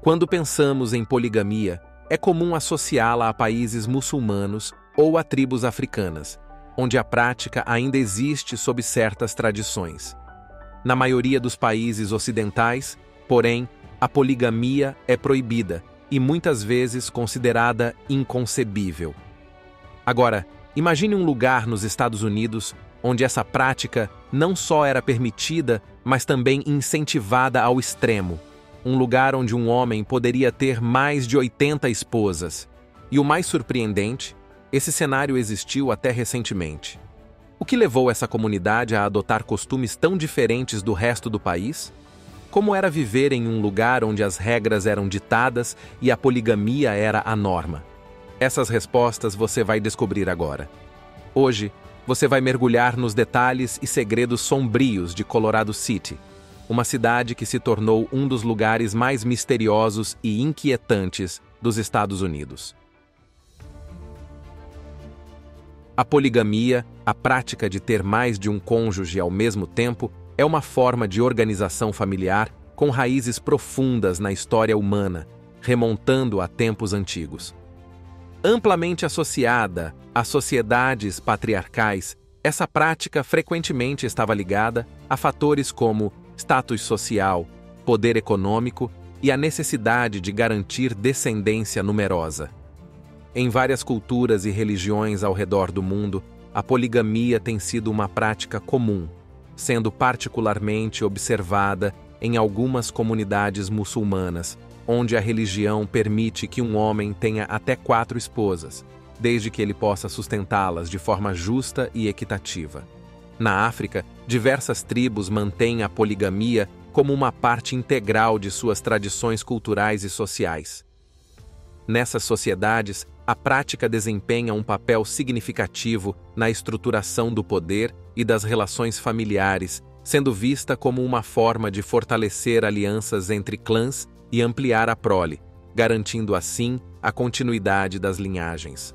Quando pensamos em poligamia, é comum associá-la a países muçulmanos ou a tribos africanas, onde a prática ainda existe sob certas tradições. Na maioria dos países ocidentais, porém, a poligamia é proibida e muitas vezes considerada inconcebível. Agora, imagine um lugar nos Estados Unidos onde essa prática não só era permitida, mas também incentivada ao extremo. Um lugar onde um homem poderia ter mais de 80 esposas. E o mais surpreendente, esse cenário existiu até recentemente. O que levou essa comunidade a adotar costumes tão diferentes do resto do país? Como era viver em um lugar onde as regras eram ditadas e a poligamia era a norma? Essas respostas você vai descobrir agora. Hoje, você vai mergulhar nos detalhes e segredos sombrios de Colorado City, uma cidade que se tornou um dos lugares mais misteriosos e inquietantes dos Estados Unidos. A poligamia, a prática de ter mais de um cônjuge ao mesmo tempo, é uma forma de organização familiar com raízes profundas na história humana, remontando a tempos antigos. Amplamente associada a sociedades patriarcais, essa prática frequentemente estava ligada a fatores como status social, poder econômico e a necessidade de garantir descendência numerosa. Em várias culturas e religiões ao redor do mundo, a poligamia tem sido uma prática comum, sendo particularmente observada em algumas comunidades muçulmanas, onde a religião permite que um homem tenha até 4 esposas, desde que ele possa sustentá-las de forma justa e equitativa. Na África, diversas tribos mantêm a poligamia como uma parte integral de suas tradições culturais e sociais. Nessas sociedades, a prática desempenha um papel significativo na estruturação do poder e das relações familiares, sendo vista como uma forma de fortalecer alianças entre clãs e ampliar a prole, garantindo assim a continuidade das linhagens.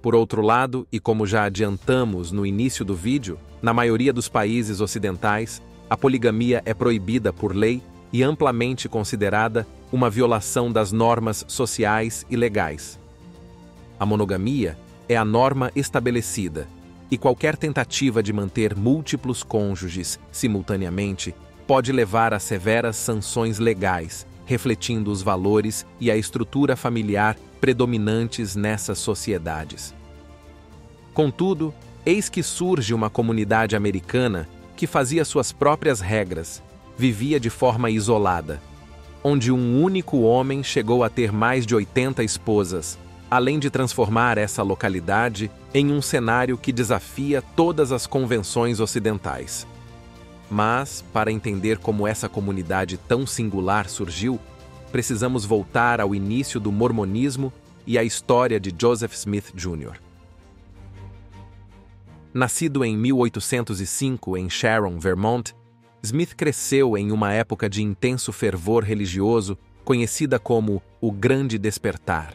Por outro lado, e como já adiantamos no início do vídeo, na maioria dos países ocidentais, a poligamia é proibida por lei e amplamente considerada uma violação das normas sociais e legais. A monogamia é a norma estabelecida, e qualquer tentativa de manter múltiplos cônjuges simultaneamente pode levar a severas sanções legais, refletindo os valores e a estrutura familiar predominantes nessas sociedades. Contudo, eis que surge uma comunidade americana que fazia suas próprias regras, vivia de forma isolada, onde um único homem chegou a ter mais de 80 esposas, além de transformar essa localidade em um cenário que desafia todas as convenções ocidentais. Mas, para entender como essa comunidade tão singular surgiu, precisamos voltar ao início do mormonismo e à história de Joseph Smith Jr. Nascido em 1805 em Sharon, Vermont, Smith cresceu em uma época de intenso fervor religioso conhecida como o Grande Despertar.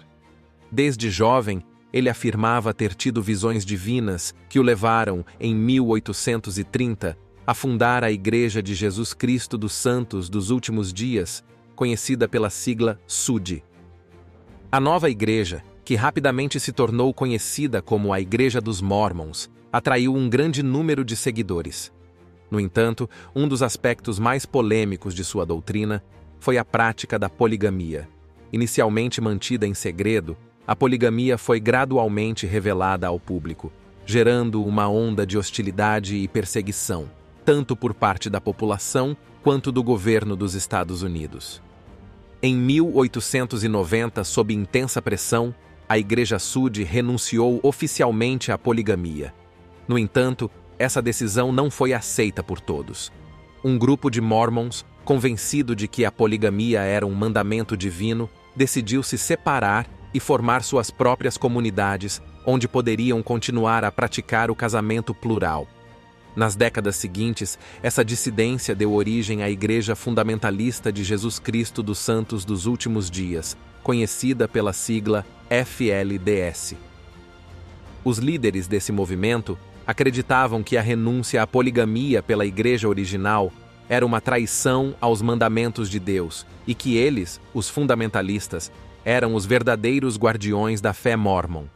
Desde jovem, ele afirmava ter tido visões divinas que o levaram, em 1830, a fundar a Igreja de Jesus Cristo dos Santos dos Últimos Dias, conhecida pela sigla SUD. A nova igreja, que rapidamente se tornou conhecida como a Igreja dos Mormons, atraiu um grande número de seguidores. No entanto, um dos aspectos mais polêmicos de sua doutrina foi a prática da poligamia. Inicialmente mantida em segredo, a poligamia foi gradualmente revelada ao público, gerando uma onda de hostilidade e perseguição, tanto por parte da população quanto do governo dos Estados Unidos. Em 1890, sob intensa pressão, a Igreja SUD renunciou oficialmente à poligamia. No entanto, essa decisão não foi aceita por todos. Um grupo de Mormons, convencido de que a poligamia era um mandamento divino, decidiu se separar e formar suas próprias comunidades, onde poderiam continuar a praticar o casamento plural. Nas décadas seguintes, essa dissidência deu origem à Igreja Fundamentalista de Jesus Cristo dos Santos dos Últimos Dias, conhecida pela sigla FLDS. Os líderes desse movimento acreditavam que a renúncia à poligamia pela Igreja original era uma traição aos mandamentos de Deus e que eles, os fundamentalistas, eram os verdadeiros guardiões da fé mórmon.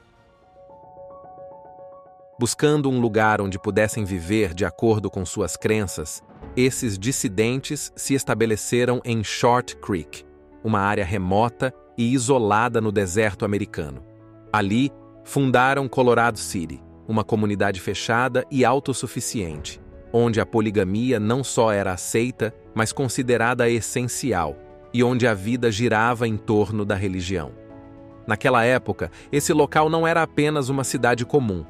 Buscando um lugar onde pudessem viver de acordo com suas crenças, esses dissidentes se estabeleceram em Short Creek, uma área remota e isolada no deserto americano. Ali, fundaram Colorado City, uma comunidade fechada e autossuficiente, onde a poligamia não só era aceita, mas considerada essencial, e onde a vida girava em torno da religião. Naquela época, esse local não era apenas uma cidade comum,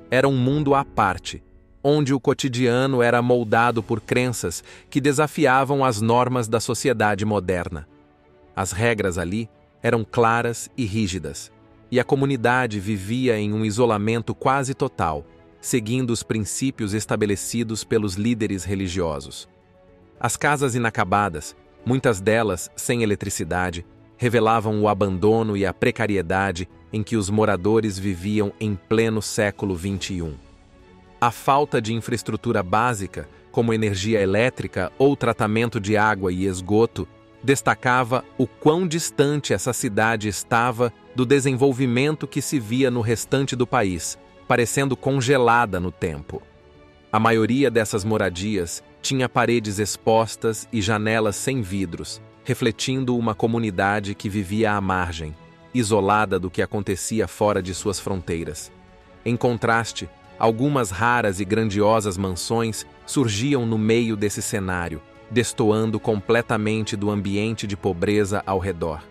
era um mundo à parte, onde o cotidiano era moldado por crenças que desafiavam as normas da sociedade moderna. As regras ali eram claras e rígidas, e a comunidade vivia em um isolamento quase total, seguindo os princípios estabelecidos pelos líderes religiosos. As casas inacabadas, muitas delas sem eletricidade, revelavam o abandono e a precariedade em que os moradores viviam em pleno século XXI. A falta de infraestrutura básica, como energia elétrica ou tratamento de água e esgoto, destacava o quão distante essa cidade estava do desenvolvimento que se via no restante do país, parecendo congelada no tempo. A maioria dessas moradias tinha paredes expostas e janelas sem vidros, refletindo uma comunidade que vivia à margem, isolada do que acontecia fora de suas fronteiras. Em contraste, algumas raras e grandiosas mansões surgiam no meio desse cenário, destoando completamente do ambiente de pobreza ao redor.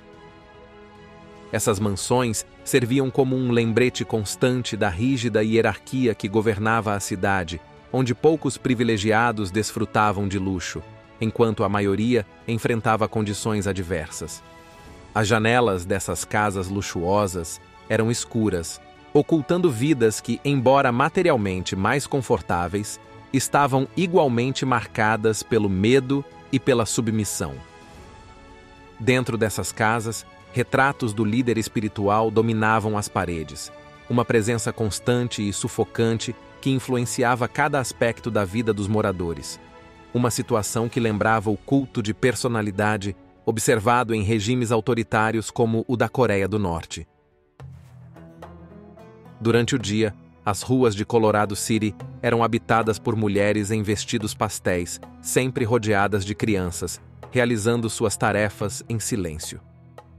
Essas mansões serviam como um lembrete constante da rígida hierarquia que governava a cidade, onde poucos privilegiados desfrutavam de luxo, enquanto a maioria enfrentava condições adversas. As janelas dessas casas luxuosas eram escuras, ocultando vidas que, embora materialmente mais confortáveis, estavam igualmente marcadas pelo medo e pela submissão. Dentro dessas casas, retratos do líder espiritual dominavam as paredes, uma presença constante e sufocante que influenciava cada aspecto da vida dos moradores. Uma situação que lembrava o culto de personalidade observado em regimes autoritários como o da Coreia do Norte. Durante o dia, as ruas de Colorado City eram habitadas por mulheres em vestidos pastéis, sempre rodeadas de crianças, realizando suas tarefas em silêncio.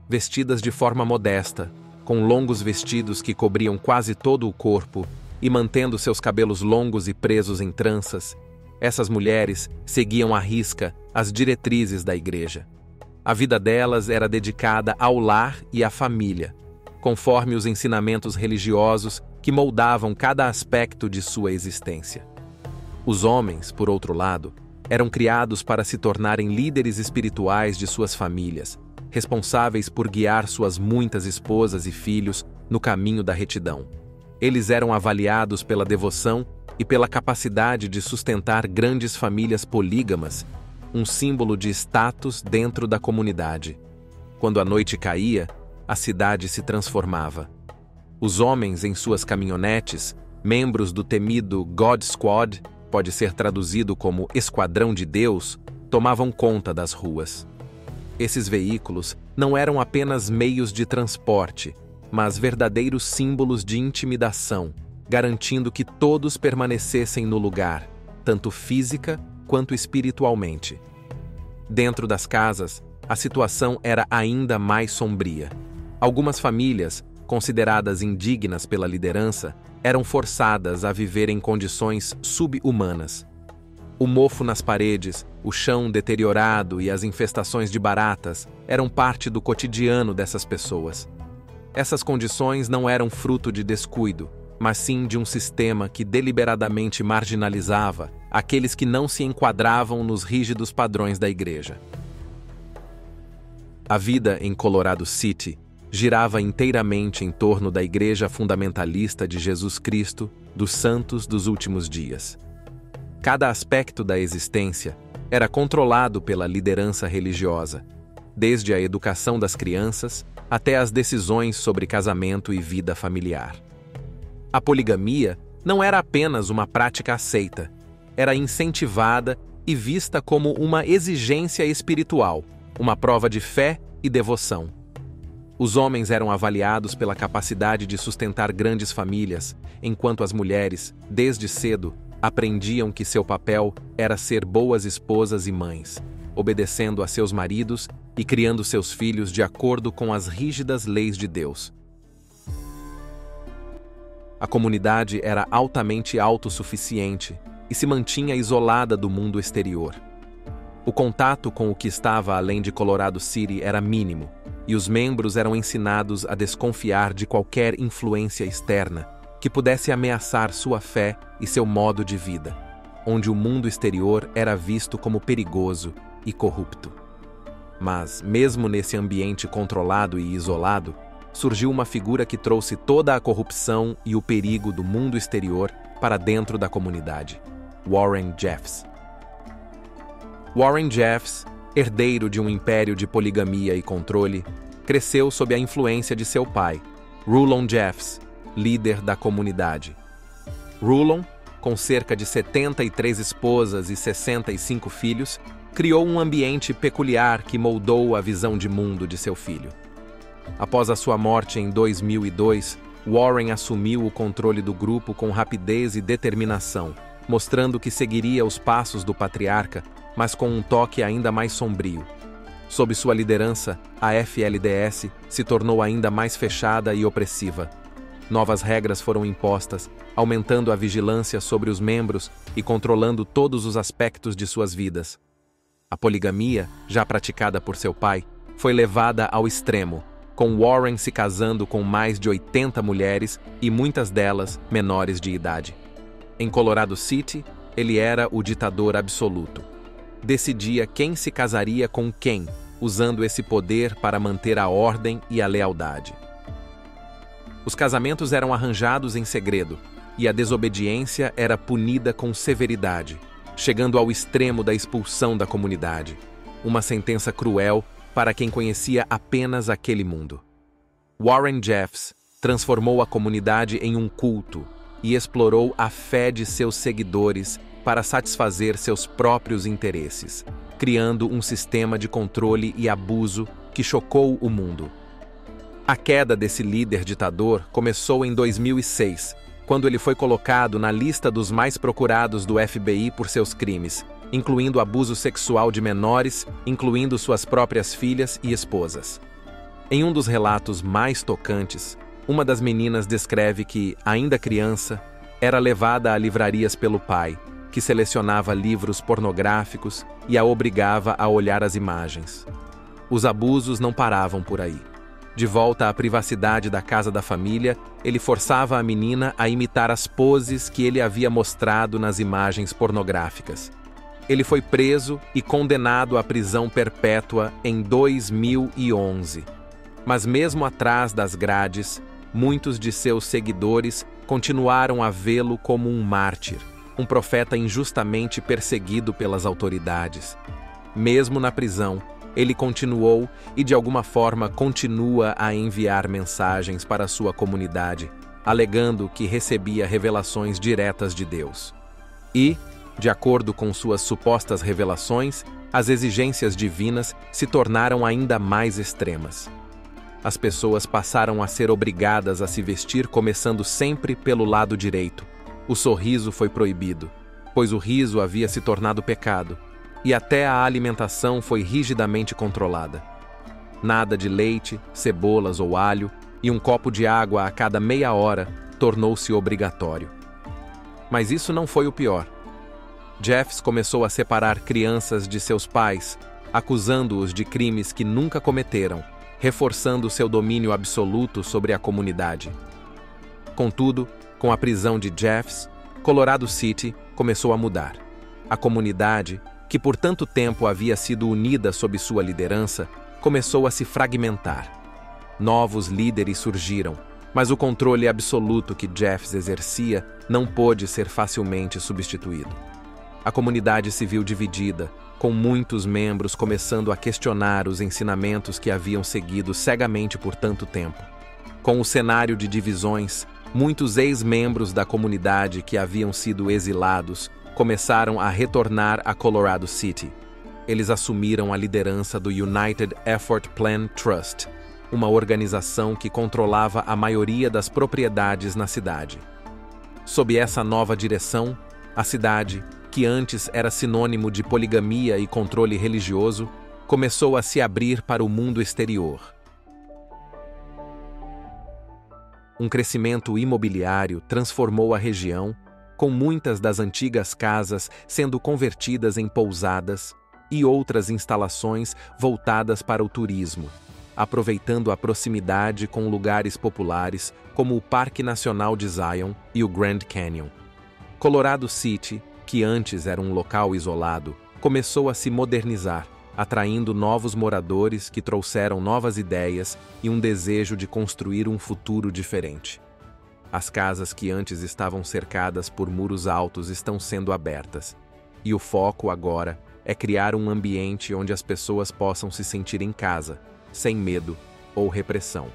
Vestidas de forma modesta, com longos vestidos que cobriam quase todo o corpo e mantendo seus cabelos longos e presos em tranças, essas mulheres seguiam à risca as diretrizes da igreja. A vida delas era dedicada ao lar e à família, conforme os ensinamentos religiosos que moldavam cada aspecto de sua existência. Os homens, por outro lado, eram criados para se tornarem líderes espirituais de suas famílias, responsáveis por guiar suas muitas esposas e filhos no caminho da retidão. Eles eram avaliados pela devoção e pela capacidade de sustentar grandes famílias polígamas, um símbolo de status dentro da comunidade. Quando a noite caía, a cidade se transformava. Os homens em suas caminhonetes, membros do temido God Squad, pode ser traduzido como Esquadrão de Deus, tomavam conta das ruas. Esses veículos não eram apenas meios de transporte, mas verdadeiros símbolos de intimidação, garantindo que todos permanecessem no lugar, tanto física quanto espiritualmente. Dentro das casas, a situação era ainda mais sombria. Algumas famílias, consideradas indignas pela liderança, eram forçadas a viver em condições sub-humanas. O mofo nas paredes, o chão deteriorado e as infestações de baratas eram parte do cotidiano dessas pessoas. Essas condições não eram fruto de descuido, mas sim de um sistema que deliberadamente marginalizava aqueles que não se enquadravam nos rígidos padrões da igreja. A vida em Colorado City girava inteiramente em torno da Igreja Fundamentalista de Jesus Cristo, dos Santos dos Últimos Dias. Cada aspecto da existência era controlado pela liderança religiosa, desde a educação das crianças até as decisões sobre casamento e vida familiar. A poligamia não era apenas uma prática aceita, era incentivada e vista como uma exigência espiritual, uma prova de fé e devoção. Os homens eram avaliados pela capacidade de sustentar grandes famílias, enquanto as mulheres, desde cedo, aprendiam que seu papel era ser boas esposas e mães, obedecendo a seus maridos e criando seus filhos de acordo com as rígidas leis de Deus. A comunidade era altamente autossuficiente e se mantinha isolada do mundo exterior. O contato com o que estava além de Colorado City era mínimo, e os membros eram ensinados a desconfiar de qualquer influência externa que pudesse ameaçar sua fé e seu modo de vida, onde o mundo exterior era visto como perigoso e corrupto. Mas, mesmo nesse ambiente controlado e isolado, surgiu uma figura que trouxe toda a corrupção e o perigo do mundo exterior para dentro da comunidade: Warren Jeffs. Warren Jeffs, herdeiro de um império de poligamia e controle, cresceu sob a influência de seu pai, Rulon Jeffs, líder da comunidade. Rulon, com cerca de 73 esposas e 65 filhos, criou um ambiente peculiar que moldou a visão de mundo de seu filho. Após a sua morte em 2002, Warren assumiu o controle do grupo com rapidez e determinação, mostrando que seguiria os passos do patriarca, mas com um toque ainda mais sombrio. Sob sua liderança, a FLDS se tornou ainda mais fechada e opressiva. Novas regras foram impostas, aumentando a vigilância sobre os membros e controlando todos os aspectos de suas vidas. A poligamia, já praticada por seu pai, foi levada ao extremo, com Warren se casando com mais de 80 mulheres e muitas delas menores de idade. Em Colorado City, ele era o ditador absoluto. Decidia quem se casaria com quem, usando esse poder para manter a ordem e a lealdade. Os casamentos eram arranjados em segredo, e a desobediência era punida com severidade, chegando ao extremo da expulsão da comunidade, uma sentença cruel para quem conhecia apenas aquele mundo. Warren Jeffs transformou a comunidade em um culto e explorou a fé de seus seguidores para satisfazer seus próprios interesses, criando um sistema de controle e abuso que chocou o mundo. A queda desse líder ditador começou em 2006, quando ele foi colocado na lista dos mais procurados do FBI por seus crimes, incluindo abuso sexual de menores, incluindo suas próprias filhas e esposas. Em um dos relatos mais tocantes, uma das meninas descreve que, ainda criança, era levada a livrarias pelo pai, que selecionava livros pornográficos e a obrigava a olhar as imagens. Os abusos não paravam por aí. De volta à privacidade da casa da família, ele forçava a menina a imitar as poses que ele havia mostrado nas imagens pornográficas. Ele foi preso e condenado à prisão perpétua em 2011. Mas mesmo atrás das grades, muitos de seus seguidores continuaram a vê-lo como um mártir, um profeta injustamente perseguido pelas autoridades. Mesmo na prisão, ele continuou e de alguma forma continua a enviar mensagens para sua comunidade, alegando que recebia revelações diretas de Deus. E, de acordo com suas supostas revelações, as exigências divinas se tornaram ainda mais extremas. As pessoas passaram a ser obrigadas a se vestir começando sempre pelo lado direito. O sorriso foi proibido, pois o riso havia se tornado pecado, e até a alimentação foi rigidamente controlada. Nada de leite, cebolas ou alho, e um copo de água a cada meia hora tornou-se obrigatório. Mas isso não foi o pior. Jeffs começou a separar crianças de seus pais, acusando-os de crimes que nunca cometeram, reforçando seu domínio absoluto sobre a comunidade. Contudo, com a prisão de Jeffs, Colorado City começou a mudar. A comunidade, que por tanto tempo havia sido unida sob sua liderança, começou a se fragmentar. Novos líderes surgiram, mas o controle absoluto que Jeffs exercia não pôde ser facilmente substituído. A comunidade se viu dividida, com muitos membros começando a questionar os ensinamentos que haviam seguido cegamente por tanto tempo. Com o cenário de divisões, muitos ex-membros da comunidade que haviam sido exilados começaram a retornar a Colorado City. Eles assumiram a liderança do United Effort Plan Trust, uma organização que controlava a maioria das propriedades na cidade. Sob essa nova direção, a cidade, que antes era sinônimo de poligamia e controle religioso, começou a se abrir para o mundo exterior. Um crescimento imobiliário transformou a região, com muitas das antigas casas sendo convertidas em pousadas e outras instalações voltadas para o turismo, aproveitando a proximidade com lugares populares como o Parque Nacional de Zion e o Grand Canyon. Colorado City, que antes era um local isolado, começou a se modernizar, atraindo novos moradores que trouxeram novas ideias e um desejo de construir um futuro diferente. As casas que antes estavam cercadas por muros altos estão sendo abertas, e o foco agora é criar um ambiente onde as pessoas possam se sentir em casa, sem medo ou repressão.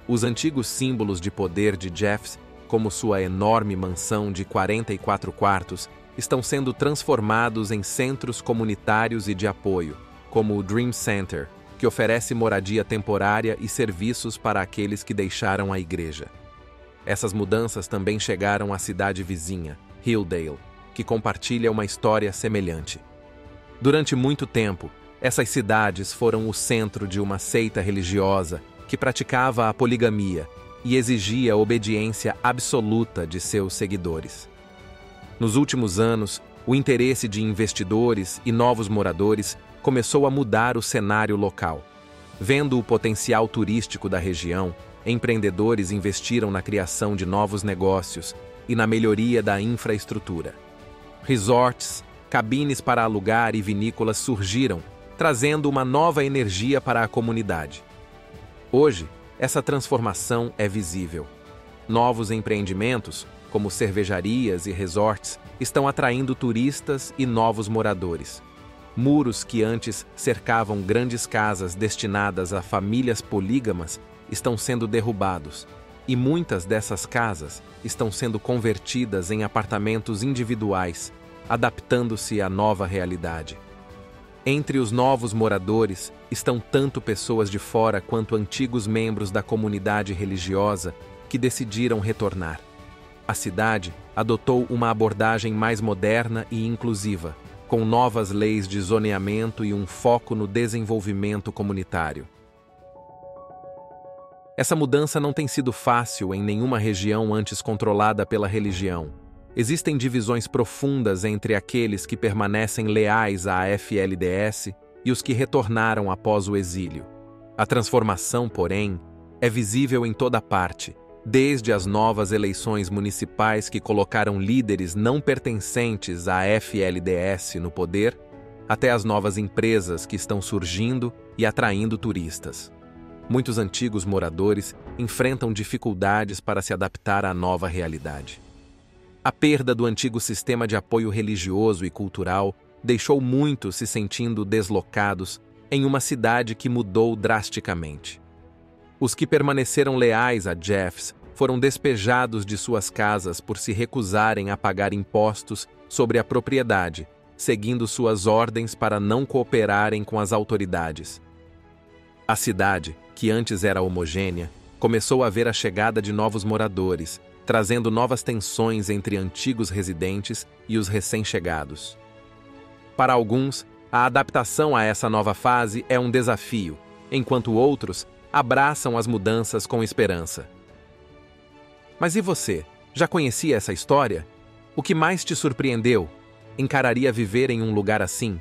Os antigos símbolos de poder de Jeffs, como sua enorme mansão de 44 quartos, estão sendo transformados em centros comunitários e de apoio, como o Dream Center, que oferece moradia temporária e serviços para aqueles que deixaram a igreja. Essas mudanças também chegaram à cidade vizinha, Hilldale, que compartilha uma história semelhante. Durante muito tempo, essas cidades foram o centro de uma seita religiosa que praticava a poligamia e exigia obediência absoluta de seus seguidores. Nos últimos anos, o interesse de investidores e novos moradores começou a mudar o cenário local. Vendo o potencial turístico da região, empreendedores investiram na criação de novos negócios e na melhoria da infraestrutura. Resorts, cabines para alugar e vinícolas surgiram, trazendo uma nova energia para a comunidade. Hoje, essa transformação é visível. Novos empreendimentos, como cervejarias e resorts, estão atraindo turistas e novos moradores. Muros que antes cercavam grandes casas destinadas a famílias polígamas estão sendo derrubados, e muitas dessas casas estão sendo convertidas em apartamentos individuais, adaptando-se à nova realidade. Entre os novos moradores estão tanto pessoas de fora quanto antigos membros da comunidade religiosa que decidiram retornar. A cidade adotou uma abordagem mais moderna e inclusiva, com novas leis de zoneamento e um foco no desenvolvimento comunitário. Essa mudança não tem sido fácil em nenhuma região antes controlada pela religião. Existem divisões profundas entre aqueles que permanecem leais à FLDS e os que retornaram após o exílio. A transformação, porém, é visível em toda parte, desde as novas eleições municipais que colocaram líderes não pertencentes à FLDS no poder, até as novas empresas que estão surgindo e atraindo turistas. Muitos antigos moradores enfrentam dificuldades para se adaptar à nova realidade. A perda do antigo sistema de apoio religioso e cultural deixou muitos se sentindo deslocados em uma cidade que mudou drasticamente. Os que permaneceram leais a Jeffs foram despejados de suas casas por se recusarem a pagar impostos sobre a propriedade, seguindo suas ordens para não cooperarem com as autoridades. A cidade, que antes era homogênea, começou a ver a chegada de novos moradores, trazendo novas tensões entre antigos residentes e os recém-chegados. Para alguns, a adaptação a essa nova fase é um desafio, enquanto outros abraçam as mudanças com esperança. Mas e você? Já conhecia essa história? O que mais te surpreendeu? Encararia viver em um lugar assim?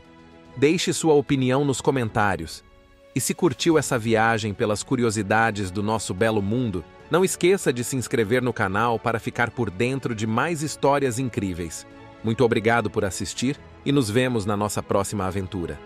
Deixe sua opinião nos comentários. E se curtiu essa viagem pelas curiosidades do nosso belo mundo, não esqueça de se inscrever no canal para ficar por dentro de mais histórias incríveis. Muito obrigado por assistir e nos vemos na nossa próxima aventura.